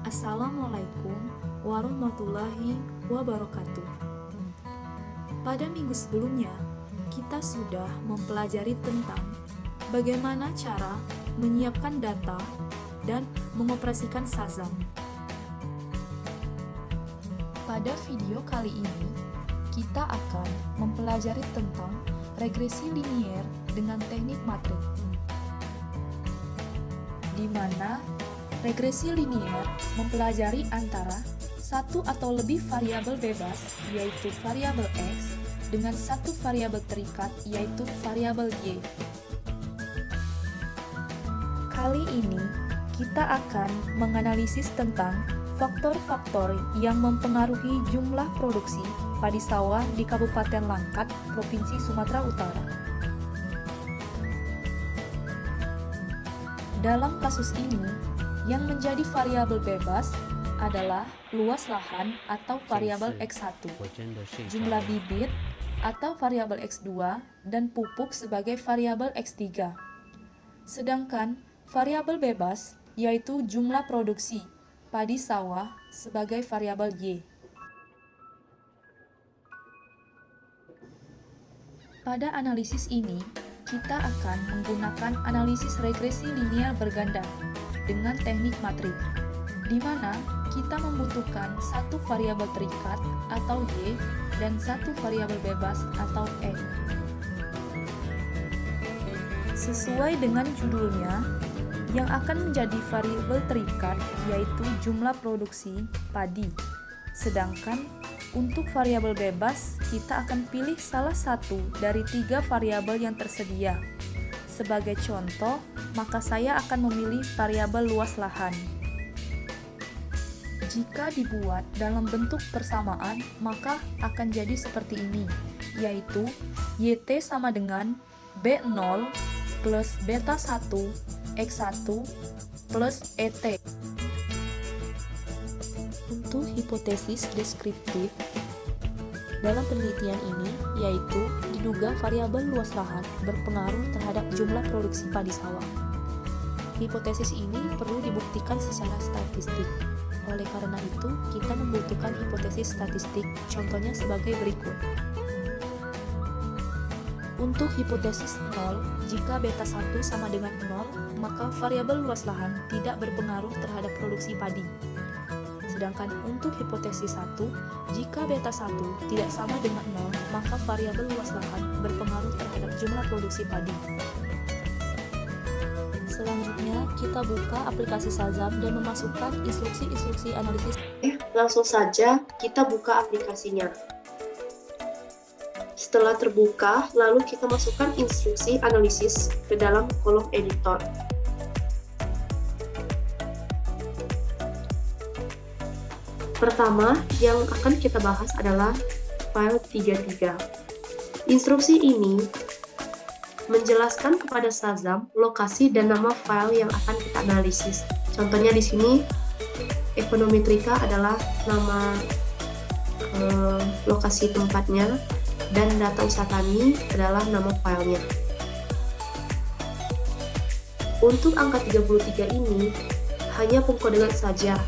Assalamualaikum warahmatullahi wabarakatuh. Pada minggu sebelumnya, kita sudah mempelajari tentang bagaimana cara menyiapkan data dan mengoperasikan Shazam. Pada video kali ini, kita akan mempelajari tentang regresi linier dengan teknik matrik, di mana regresi linier mempelajari antara satu atau lebih variabel bebas, yaitu variabel X, dengan satu variabel terikat, yaitu variabel Y. Kali ini, kita akan menganalisis tentang faktor-faktor yang mempengaruhi jumlah produksi padi sawah di Kabupaten Langkat, Provinsi Sumatera Utara. Dalam kasus ini, yang menjadi variabel bebas adalah luas lahan atau variabel X1, jumlah bibit atau variabel X2, dan pupuk sebagai variabel X3. Sedangkan variabel bebas yaitu jumlah produksi padi sawah sebagai variabel Y. Pada analisis ini, kita akan menggunakan analisis regresi linier berganda dengan teknik matrik, di mana kita membutuhkan satu variabel terikat atau Y dan satu variabel bebas atau X. Sesuai dengan judulnya, yang akan menjadi variabel terikat yaitu jumlah produksi padi. Sedangkan untuk variabel bebas, kita akan pilih salah satu dari 3 variabel yang tersedia. Sebagai contoh, maka saya akan memilih variabel luas lahan. Jika dibuat dalam bentuk persamaan, maka akan jadi seperti ini, yaitu YT sama dengan B0 plus beta 1 X1 plus ET. Untuk hipotesis deskriptif, dalam penelitian ini yaitu diduga variabel luas lahan berpengaruh terhadap jumlah produksi padi sawah. Hipotesis ini perlu dibuktikan secara statistik. Oleh karena itu, kita membutuhkan hipotesis statistik, contohnya sebagai berikut. Untuk hipotesis 0, jika beta 1 sama dengan 0, maka variabel luas lahan tidak berpengaruh terhadap produksi padi. Sedangkan untuk hipotesis 1, jika beta 1 tidak sama dengan 0, maka variabel luas lahan berpengaruh terhadap jumlah produksi padi. Selanjutnya, kita buka aplikasi Shazam dan memasukkan instruksi-instruksi analisis. Langsung saja kita buka aplikasinya. Setelah terbuka, lalu kita masukkan instruksi analisis ke dalam kolom editor. Pertama, yang akan kita bahas adalah file 33. Instruksi ini menjelaskan kepada Shazam lokasi dan nama file yang akan kita analisis. Contohnya di sini, ekonometrika adalah nama lokasi tempatnya, dan data usaha tani adalah nama filenya. Untuk angka 33 ini, hanya pengkodean saja.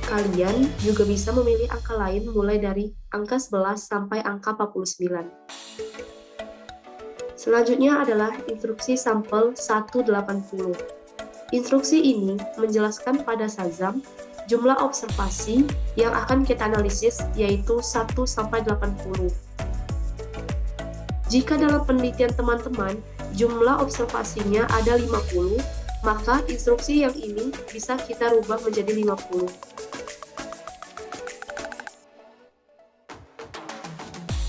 Kalian juga bisa memilih angka lain mulai dari angka 11 sampai angka 49. Selanjutnya adalah instruksi sampel 180. Instruksi ini menjelaskan pada Shazam jumlah observasi yang akan kita analisis yaitu 1 sampai 80. Jika dalam penelitian teman-teman jumlah observasinya ada 50, maka instruksi yang ini bisa kita rubah menjadi 50.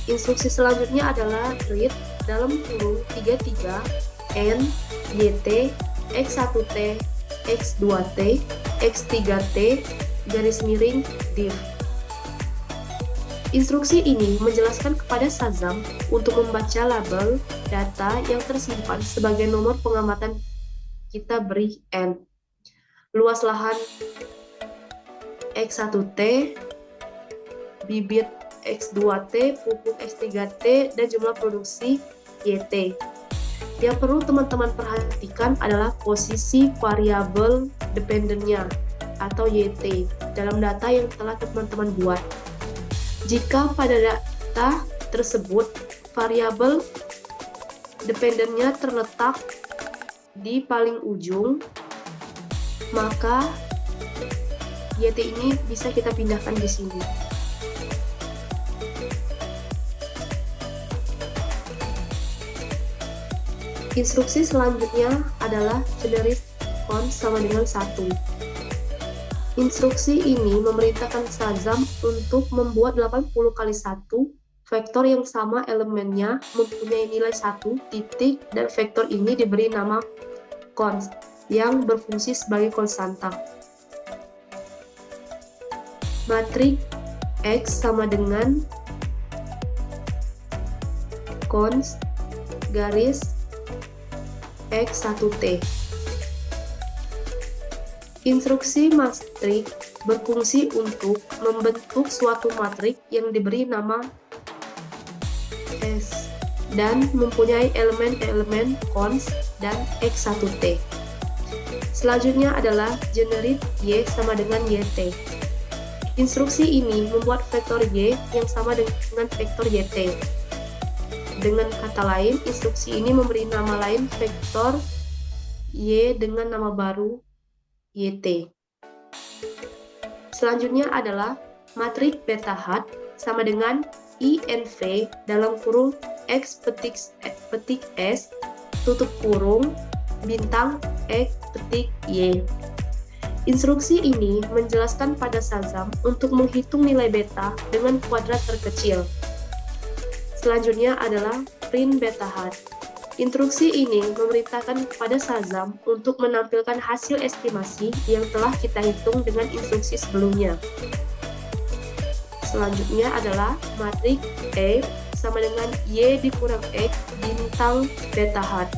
Instruksi selanjutnya adalah read dalam kurung 33 n yt x1t x2t x3t garis miring div. Instruksi ini menjelaskan kepada Shazam untuk membaca label data yang tersimpan sebagai nomor pengamatan kita beri n. Luas lahan x1t, bibit x2t, pupuk x3t, dan jumlah produksi yt. Yang perlu teman-teman perhatikan adalah posisi variabel dependennya atau YT dalam data yang telah teman-teman buat. Jika pada data tersebut variabel dependennya terletak di paling ujung, maka YT ini bisa kita pindahkan di sini. Instruksi selanjutnya adalah generate const sama dengan 1. Instruksi ini memerintahkan Shazam untuk membuat 80 kali 1 vektor yang sama elemennya mempunyai nilai 1 titik dan vektor ini diberi nama const yang berfungsi sebagai konstanta. Matriks X sama dengan const garis X1T. Instruksi matriks berfungsi untuk membentuk suatu matriks yang diberi nama S dan mempunyai elemen-elemen const dan X1T. Selanjutnya adalah generate Y sama dengan YT. Instruksi ini membuat vektor Y yang sama dengan vektor YT. Dengan kata lain, instruksi ini memberi nama lain vektor Y dengan nama baru YT. Selanjutnya adalah matriks beta hat sama dengan INV dalam kurung X petik S tutup kurung bintang X petik Y. Instruksi ini menjelaskan pada Shazam untuk menghitung nilai beta dengan kuadrat terkecil. Selanjutnya adalah print beta hat. Instruksi ini memerintahkan kepada Shazam untuk menampilkan hasil estimasi yang telah kita hitung dengan instruksi sebelumnya. Selanjutnya adalah matriks E sama dengan Y dikurang X bintang beta hat.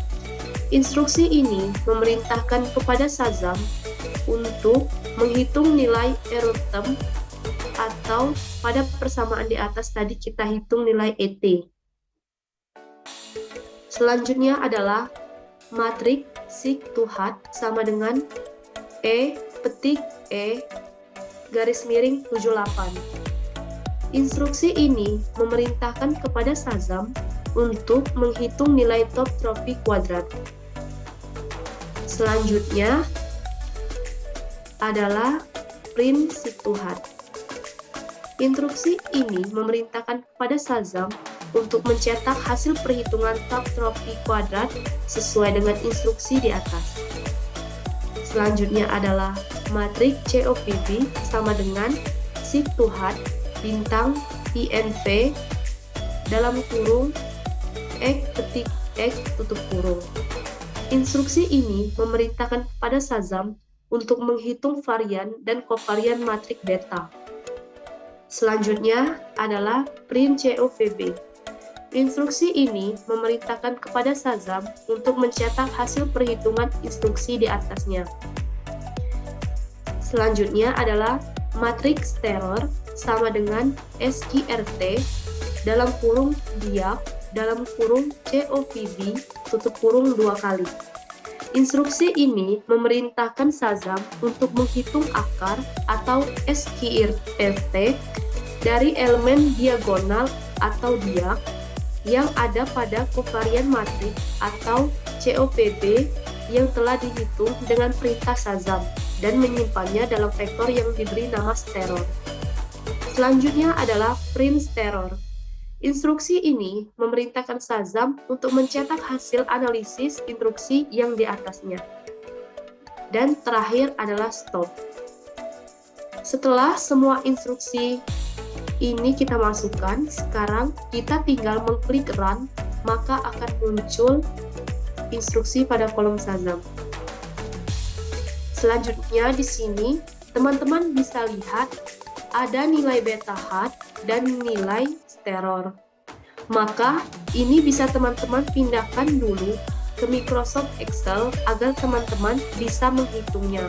Instruksi ini memerintahkan kepada Shazam untuk menghitung nilai error term atau pada persamaan di atas tadi kita hitung nilai ET. Selanjutnya adalah matriks seek to hat sama dengan E petik E garis miring 78. Instruksi ini memerintahkan kepada Shazam untuk menghitung nilai top trophy kuadrat. Selanjutnya adalah print seek to hat. Instruksi ini memerintahkan kepada Shazam untuk mencetak hasil perhitungan top trophy kuadrat sesuai dengan instruksi di atas. Selanjutnya adalah matriks COPB sama dengan seek to hat bintang INV dalam kurung X petik X tutup kurung. Instruksi ini memerintahkan kepada Shazam untuk menghitung varian dan kovarian matriks beta. Selanjutnya adalah print COVB. Instruksi ini memerintahkan kepada Shazam untuk mencetak hasil perhitungan instruksi di atasnya. Selanjutnya adalah matriks teror sama dengan SQRT dalam kurung diap dalam kurung COVB tutup kurung 2 kali. Instruksi ini memerintahkan Shazam untuk menghitung akar atau SQRT dari elemen diagonal atau diap yang ada pada kovarian matriks atau COPB yang telah dihitung dengan perintah Shazam dan menyimpannya dalam vektor yang diberi nama steror. Selanjutnya adalah print steror. Instruksi ini memerintahkan Shazam untuk mencetak hasil analisis instruksi yang di atasnya. Dan terakhir adalah stop. Setelah semua instruksi ini kita masukkan, sekarang kita tinggal mengklik run, maka akan muncul instruksi pada kolom Shazam. Selanjutnya di sini teman-teman bisa lihat ada nilai beta hat dan nilai steror. Maka ini bisa teman-teman pindahkan dulu ke Microsoft Excel agar teman-teman bisa menghitungnya.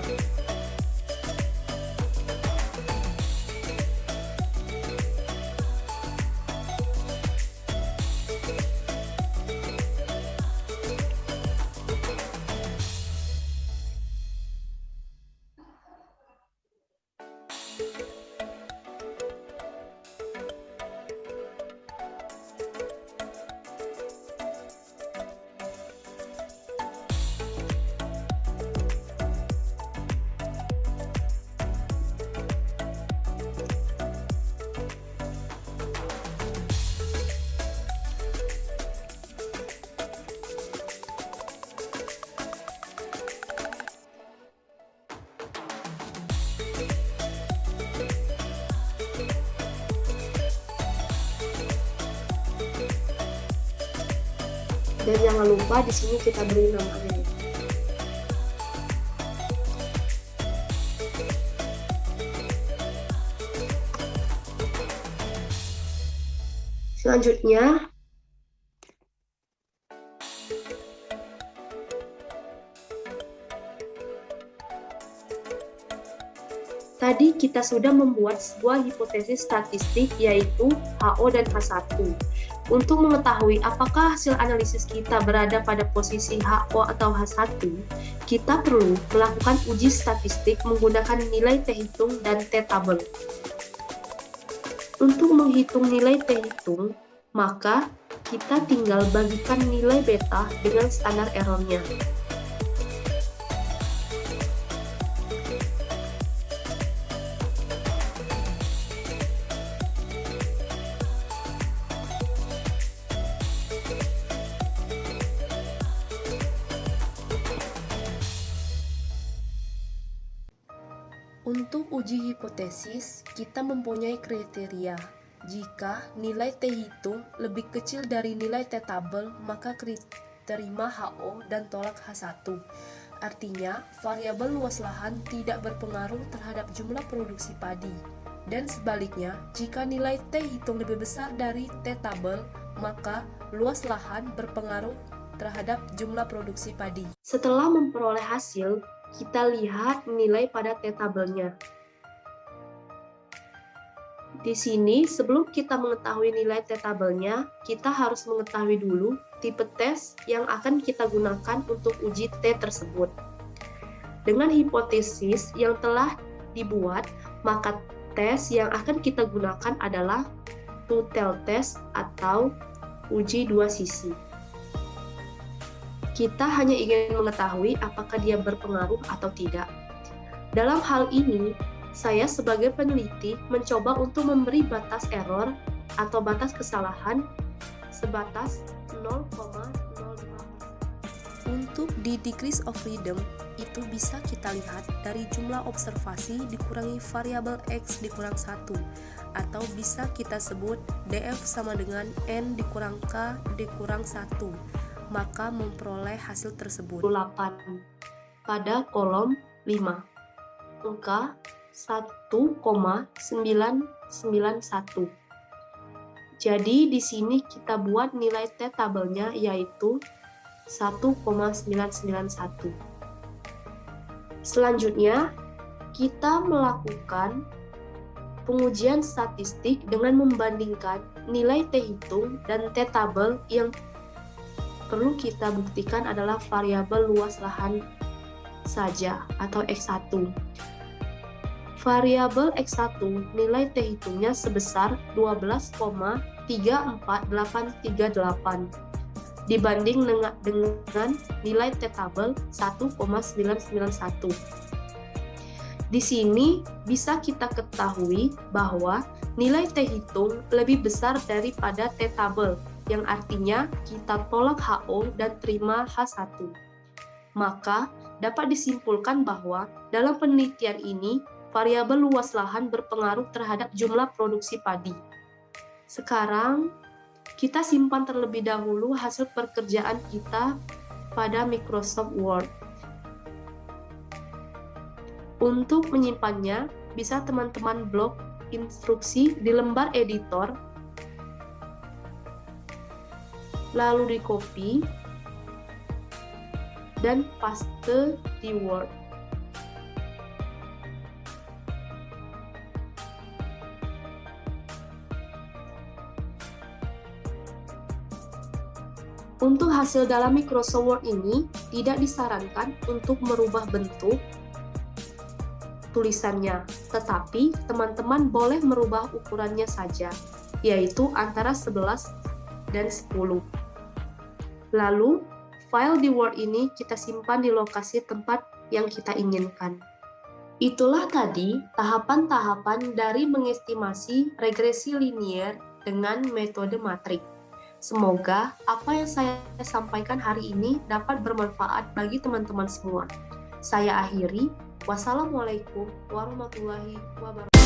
Dan jangan lupa di sini kita beri nama array. Selanjutnya, tadi kita sudah membuat sebuah hipotesis statistik yaitu HO dan H1. Untuk mengetahui apakah hasil analisis kita berada pada posisi HO atau H1, kita perlu melakukan uji statistik menggunakan nilai T-hitung dan T-tabel. Untuk menghitung nilai T-hitung, maka kita tinggal bagikan nilai beta dengan standar errornya. Untuk uji hipotesis, kita mempunyai kriteria. Jika nilai T-hitung lebih kecil dari nilai T-tabel, maka terima HO dan tolak H1. Artinya, variabel luas lahan tidak berpengaruh terhadap jumlah produksi padi. Dan sebaliknya, jika nilai T-hitung lebih besar dari T-tabel, maka luas lahan berpengaruh terhadap jumlah produksi padi. Setelah memperoleh hasil, kita lihat nilai pada T-tabelnya. Di sini, sebelum kita mengetahui nilai T-tabelnya, kita harus mengetahui dulu tipe tes yang akan kita gunakan untuk uji T tersebut. Dengan hipotesis yang telah dibuat, maka tes yang akan kita gunakan adalah two-tailed test atau uji dua sisi. Kita hanya ingin mengetahui apakah dia berpengaruh atau tidak. Dalam hal ini, saya sebagai peneliti mencoba untuk memberi batas error atau batas kesalahan sebatas 0,05%. Untuk di degrees of freedom, itu bisa kita lihat dari jumlah observasi dikurangi variabel X dikurang 1, atau bisa kita sebut DF sama dengan N dikurang K dikurang 1. Maka memperoleh hasil tersebut. 8 pada kolom 5. Angka 1,991. Jadi di sini kita buat nilai T-tabelnya yaitu 1,991. Selanjutnya, kita melakukan pengujian statistik dengan membandingkan nilai T-hitung dan T-tabel yang perlu kita buktikan adalah variabel luas lahan saja atau X1. Variabel X1 nilai T-hitungnya sebesar 12,34838 dibanding dengan nilai T-tabel 1,991. Di sini bisa kita ketahui bahwa nilai T-hitung lebih besar daripada T-tabel, yang artinya kita tolak HO dan terima H1. Maka, dapat disimpulkan bahwa dalam penelitian ini, variabel luas lahan berpengaruh terhadap jumlah produksi padi. Sekarang, kita simpan terlebih dahulu hasil pekerjaan kita pada Microsoft Word. Untuk menyimpannya, bisa teman-teman blok instruksi di lembar editor, lalu di copy dan paste di Word. Untuk hasil dalam Microsoft Word ini tidak disarankan untuk merubah bentuk tulisannya, tetapi teman-teman boleh merubah ukurannya saja, yaitu antara 11 dan 10. Lalu, file di Word ini kita simpan di lokasi tempat yang kita inginkan. Itulah tadi tahapan-tahapan dari mengestimasi regresi linier dengan metode matrik. Semoga apa yang saya sampaikan hari ini dapat bermanfaat bagi teman-teman semua. Saya akhiri. Wassalamualaikum warahmatullahi wabarakatuh.